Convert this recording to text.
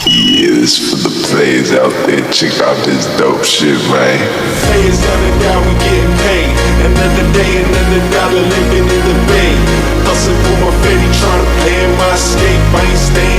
Yeah, this for the players out there. Check out this dope shit, man. Players down and down, we getting paid. Another day, another dollar living in the bay. Hustle for my fetty, tryna pay in my escape. I ain't staying